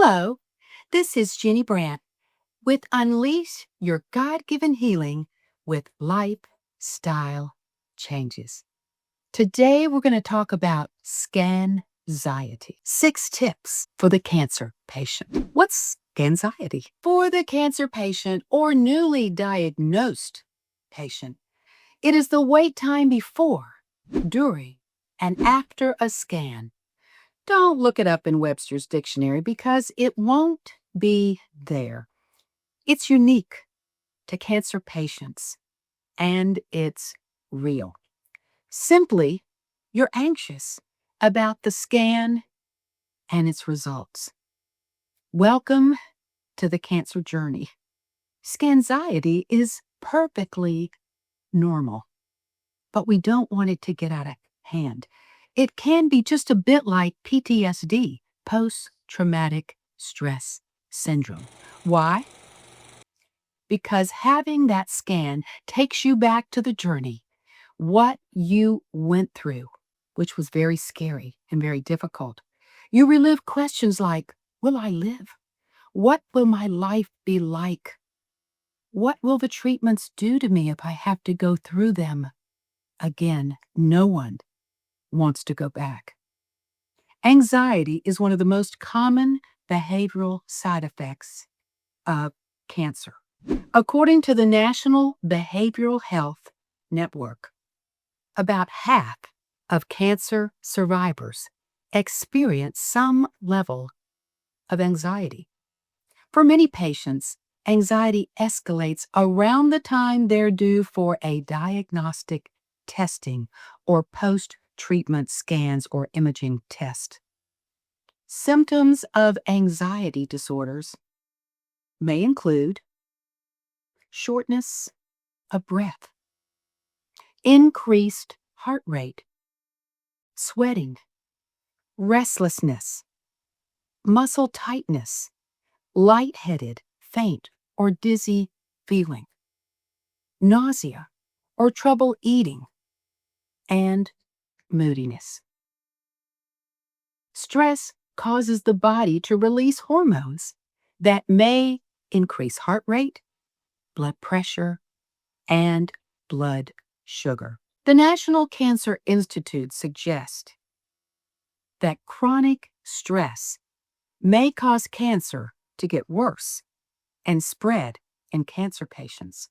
Hello, this is Ginny Brant with Unleash Your God-Given Healing with Lifestyle Changes. Today we're going to talk about Scanxiety. 6 tips for the cancer patient. What's Scanxiety? For the cancer patient or newly diagnosed patient, it is the wait time before, during, and after a scan. Don't look it up in Webster's dictionary because it won't be there. It's unique to cancer patients and it's real. Simply, you're anxious about the scan and its results. Welcome to the cancer journey. Scanxiety is perfectly normal, but we don't want it to get out of hand. It can be just a bit like PTSD, post-traumatic stress syndrome. Why? Because having that scan takes you back to the journey, what you went through, which was very scary and very difficult. You relive questions like, will I live? What will my life be like? What will the treatments do to me if I have to go through them again? No one wants to go back. Anxiety is one of the most common behavioral side effects of cancer. According to the National Behavioral Health Network, about half of cancer survivors experience some level of anxiety. For many patients, anxiety escalates around the time they're due for a diagnostic testing or post-treatment scans or imaging test. Symptoms of anxiety disorders may include shortness of breath, increased heart rate, sweating, restlessness, muscle tightness, lightheaded, faint, or dizzy feeling, nausea or trouble eating, and moodiness. Stress causes the body to release hormones that may increase heart rate, blood pressure, and blood sugar. The National Cancer Institute suggests that chronic stress may cause cancer to get worse and spread in cancer patients.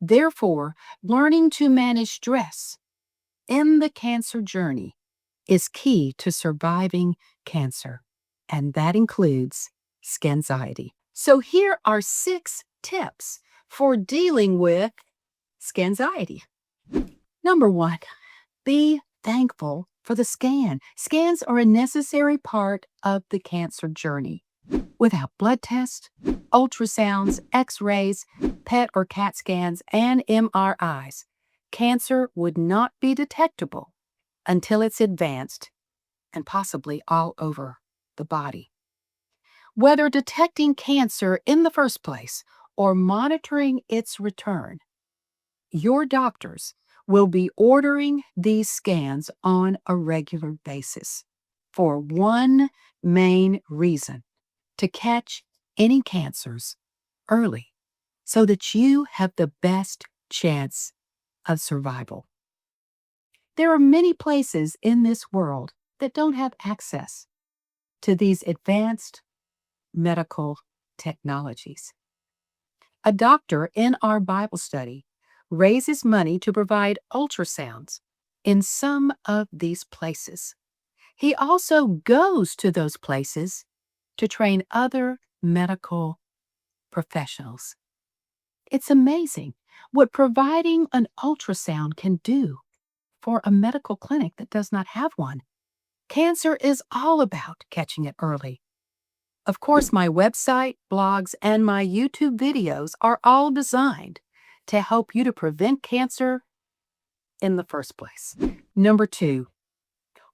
Therefore, learning to manage stress in the cancer journey is key to surviving cancer, and that includes Scanxiety. So here are 6 tips for dealing with Scanxiety. Number 1, be thankful for the scan. Scans are a necessary part of the cancer journey. Without blood tests, ultrasounds, x-rays, PET or CAT scans, and MRIs, cancer would not be detectable until it's advanced and possibly all over the body. Whether detecting cancer in the first place or monitoring its return, your doctors will be ordering these scans on a regular basis for one main reason: to catch any cancers early so that you have the best chance of survival. There are many places in this world that don't have access to these advanced medical technologies. A doctor in our Bible study raises money to provide ultrasounds in some of these places. He also goes to those places to train other medical professionals. It's amazing what providing an ultrasound can do for a medical clinic that does not have one. Cancer is all about catching it early. Of course, my website, blogs, and my YouTube videos are all designed to help you to prevent cancer in the first place. Number 2,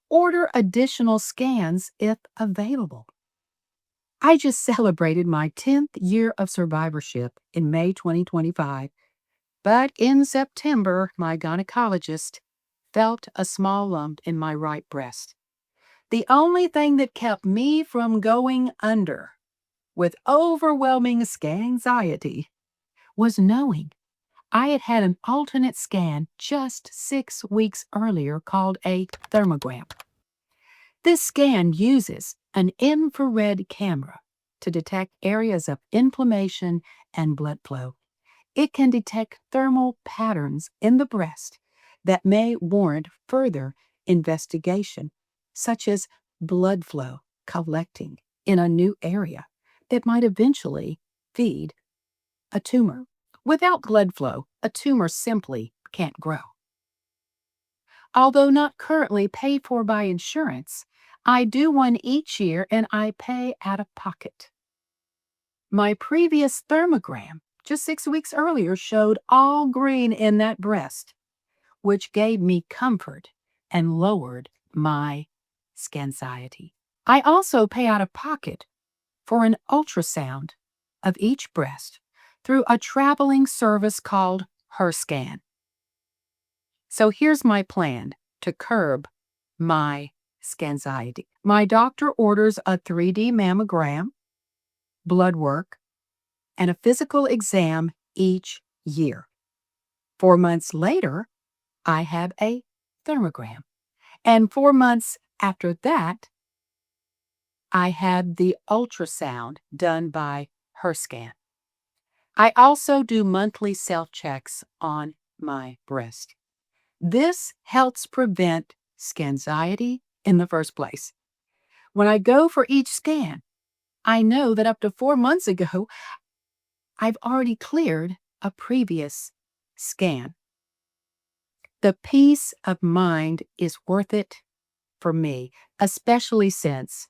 order additional scans if available. I just celebrated my 10th year of survivorship in May 2025, but in September, my gynecologist felt a small lump in my right breast. The only thing that kept me from going under with overwhelming scanxiety was knowing I had had an alternate scan just 6 weeks earlier called a thermogram. This scan uses an infrared camera to detect areas of inflammation and blood flow. It can detect thermal patterns in the breast that may warrant further investigation, such as blood flow collecting in a new area that might eventually feed a tumor. Without blood flow, a tumor simply can't grow. Although not currently paid for by insurance, I do one each year and I pay out of pocket. My previous thermogram, just 6 weeks earlier, showed all green in that breast, which gave me comfort and lowered my scanxiety. I also pay out of pocket for an ultrasound of each breast through a traveling service called HerScan. So here's my plan to curb my scanxiety. My doctor orders a 3D mammogram, blood work, and a physical exam each year. 4 months later, I have a thermogram. And 4 months after that, I had the ultrasound done by HerScan. I also do monthly self-checks on my breast. This helps prevent scanxiety in the first place. When I go for each scan, I know that up to 4 months ago, I've already cleared a previous scan. The peace of mind is worth it for me, especially since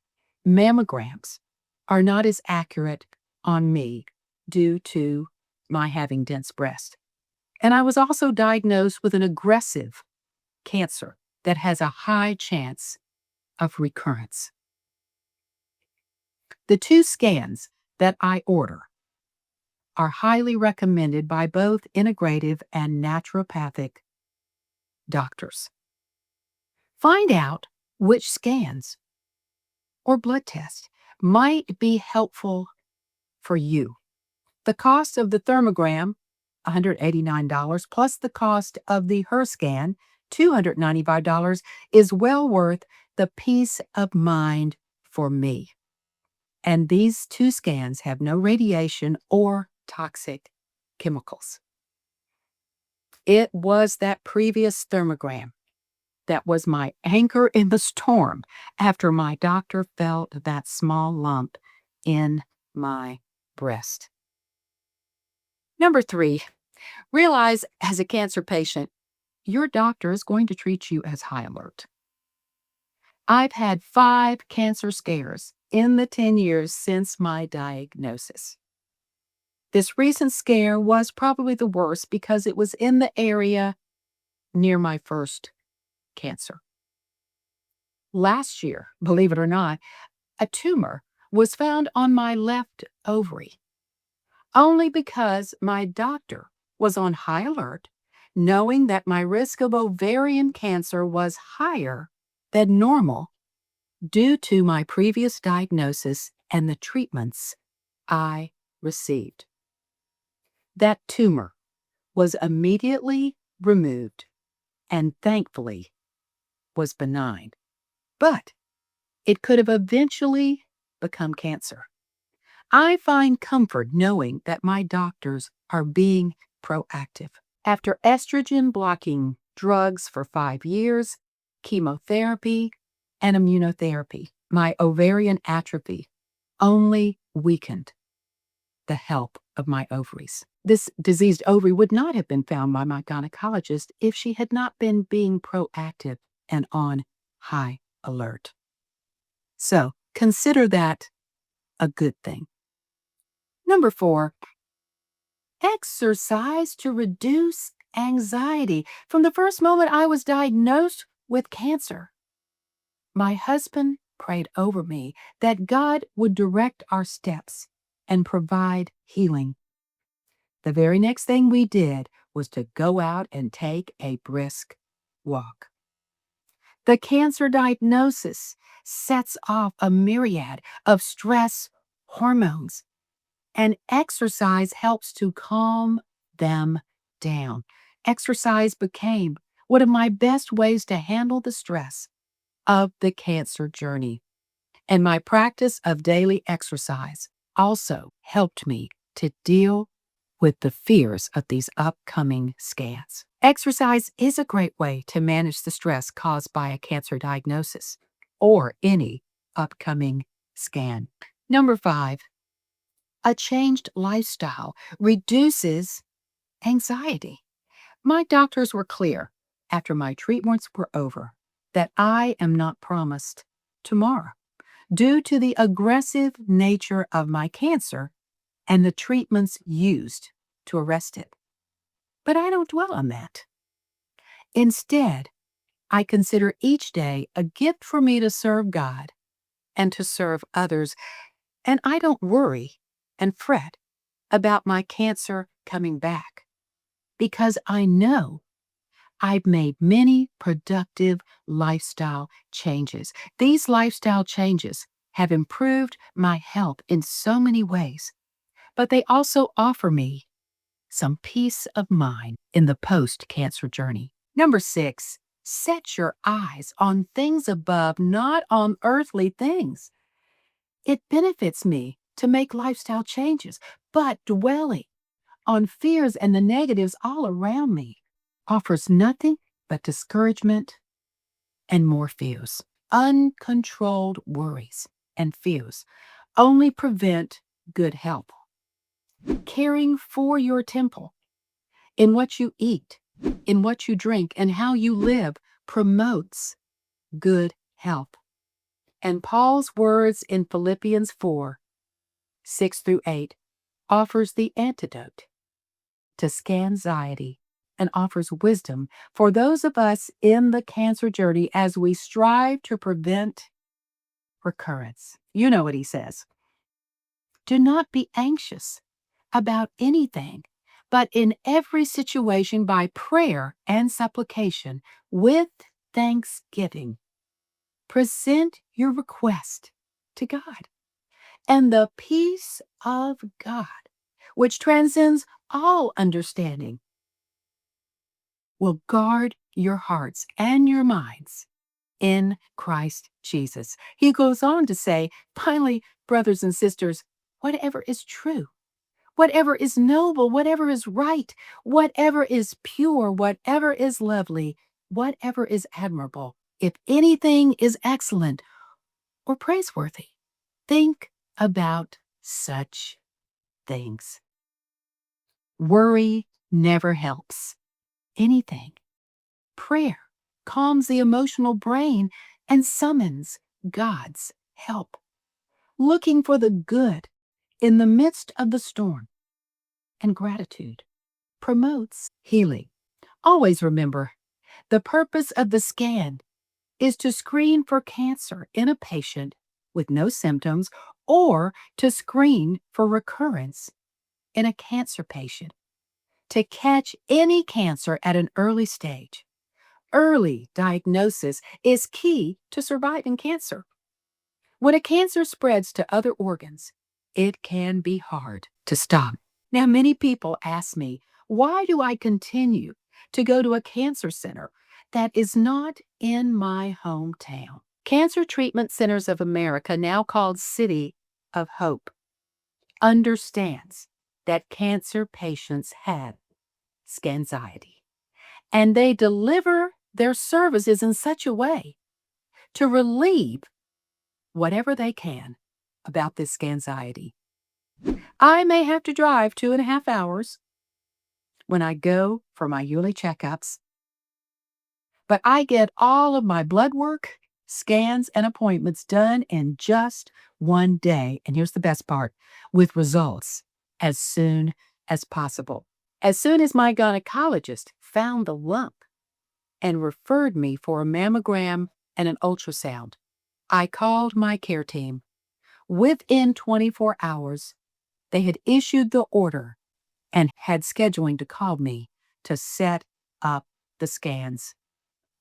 mammograms are not as accurate on me due to my having dense breast. And I was also diagnosed with an aggressive cancer that has a high chance of recurrence. The 2 scans that I order are highly recommended by both integrative and naturopathic doctors. Find out which scans or blood tests might be helpful for you. The cost of the thermogram, $189, plus the cost of the HerScan, $295, is well worth the peace of mind for me. And these 2 scans have no radiation or toxic chemicals. It was that previous thermogram that was my anchor in the storm after my doctor felt that small lump in my breast. Number 3, realize as a cancer patient, your doctor is going to treat you as high alert. I've had 5 cancer scares in the 10 years since my diagnosis. This recent scare was probably the worst because it was in the area near my first cancer. Last year, believe it or not, a tumor was found on my left ovary, only because my doctor was on high alert, knowing that my risk of ovarian cancer was higher than normal due to my previous diagnosis and the treatments I received. That tumor was immediately removed and thankfully was benign, but it could have eventually become cancer. I find comfort knowing that my doctors are being proactive. After estrogen blocking drugs for 5 years, chemotherapy, and immunotherapy, my ovarian atrophy only weakened the health of my ovaries. This diseased ovary would not have been found by my gynecologist if she had not been being proactive and on high alert. So consider that a good thing. Number 4, exercise to reduce anxiety. From the first moment I was diagnosed with cancer, my husband prayed over me that God would direct our steps and provide healing. The very next thing we did was to go out and take a brisk walk. The cancer diagnosis sets off a myriad of stress hormones, and exercise helps to calm them down. Exercise became one of my best ways to handle the stress of the cancer journey. And my practice of daily exercise also helped me to deal with the fears of these upcoming scans. Exercise is a great way to manage the stress caused by a cancer diagnosis or any upcoming scan. Number 5, a changed lifestyle reduces anxiety. My doctors were clear after my treatments were over that I am not promised tomorrow due to the aggressive nature of my cancer and the treatments used to arrest it. But I don't dwell on that. Instead, I consider each day a gift for me to serve God and to serve others, and I don't worry and fret about my cancer coming back because I know I've made many productive lifestyle changes. These lifestyle changes have improved my health in so many ways, but they also offer me some peace of mind in the post-cancer journey. Number 6, set your eyes on things above, not on earthly things. It benefits me to make lifestyle changes, but dwelling on fears and the negatives all around me offers nothing but discouragement and more fears. Uncontrolled worries and fears only prevent good health. Caring for your temple in what you eat, in what you drink, and how you live promotes good health. And Paul's words in Philippians 4:6-8 offers the antidote to Scanxiety and offers wisdom for those of us in the cancer journey as we strive to prevent recurrence. You know what he says. Do not be anxious about anything, but in every situation by prayer and supplication with thanksgiving, present your request to God. And the peace of God, which transcends all understanding, will guard your hearts and your minds in Christ Jesus. He goes on to say, finally, brothers and sisters, whatever is true, whatever is noble, whatever is right, whatever is pure, whatever is lovely, whatever is admirable, if anything is excellent or praiseworthy, think about such things. Worry never helps anything. Prayer calms the emotional brain and summons God's help. Looking for the good in the midst of the storm and gratitude promotes healing. Always remember, the purpose of the scan is to screen for cancer in a patient with no symptoms or to screen for recurrence in a cancer patient, to catch any cancer at an early stage. Early diagnosis is key to surviving cancer. When a cancer spreads to other organs, it can be hard to stop. Now, many people ask me, why do I continue to go to a cancer center that is not in my hometown? Cancer Treatment Centers of America, now called City of Hope, understands that cancer patients have Scanxiety, and they deliver their services in such a way to relieve whatever they can about this Scanxiety. I may have to drive 2.5 hours when I go for my yearly checkups, but I get all of my blood work, scans, and appointments done in just one day. And here's the best part, with results as soon as possible. As soon as my gynecologist found the lump and referred me for a mammogram and an ultrasound, I called my care team. Within 24 hours, they had issued the order and had scheduling to call me to set up the scans.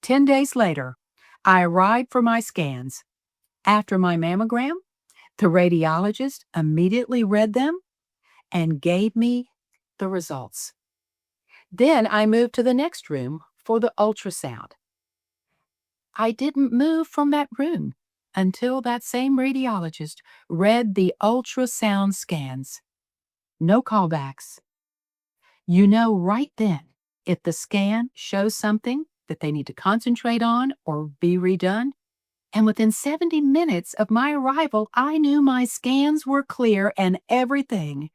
10 days later, I arrived for my scans. After my mammogram, the radiologist immediately read them and gave me the results. Then I moved to the next room for the ultrasound. I didn't move from that room until that same radiologist read the ultrasound scans. No callbacks. You know right then if the scan shows something that they need to concentrate on or be redone. And within 70 minutes of my arrival, I knew my scans were clear and everything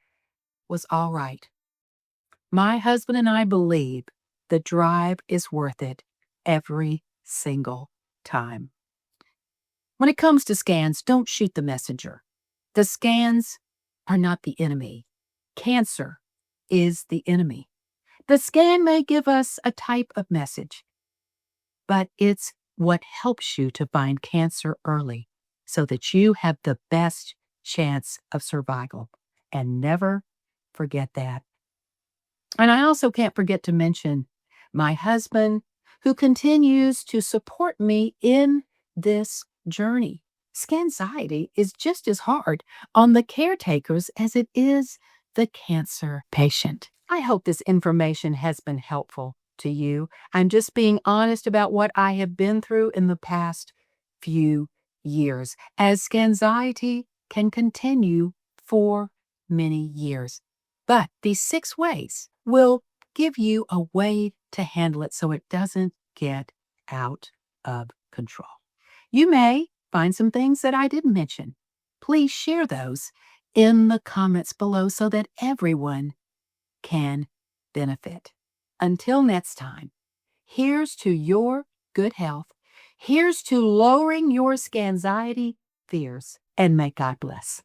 was all right. My husband and I believe the drive is worth it every single time. When it comes to scans, don't shoot the messenger. The scans are not the enemy. Cancer is the enemy. The scan may give us a type of message, but it's what helps you to find cancer early so that you have the best chance of survival. And never forget that. And I also can't forget to mention my husband, who continues to support me in this journey. Scanxiety is just as hard on the caretakers as it is the cancer patient. I hope this information has been helpful to you. I'm just being honest about what I have been through in the past few years, as Scanxiety can continue for many years. But these 6 ways will give you a way to handle it so it doesn't get out of control. You may find some things that I didn't mention. Please share those in the comments below so that everyone can benefit. Until next time, here's to your good health. Here's to lowering your Scanxiety fears, and may God bless.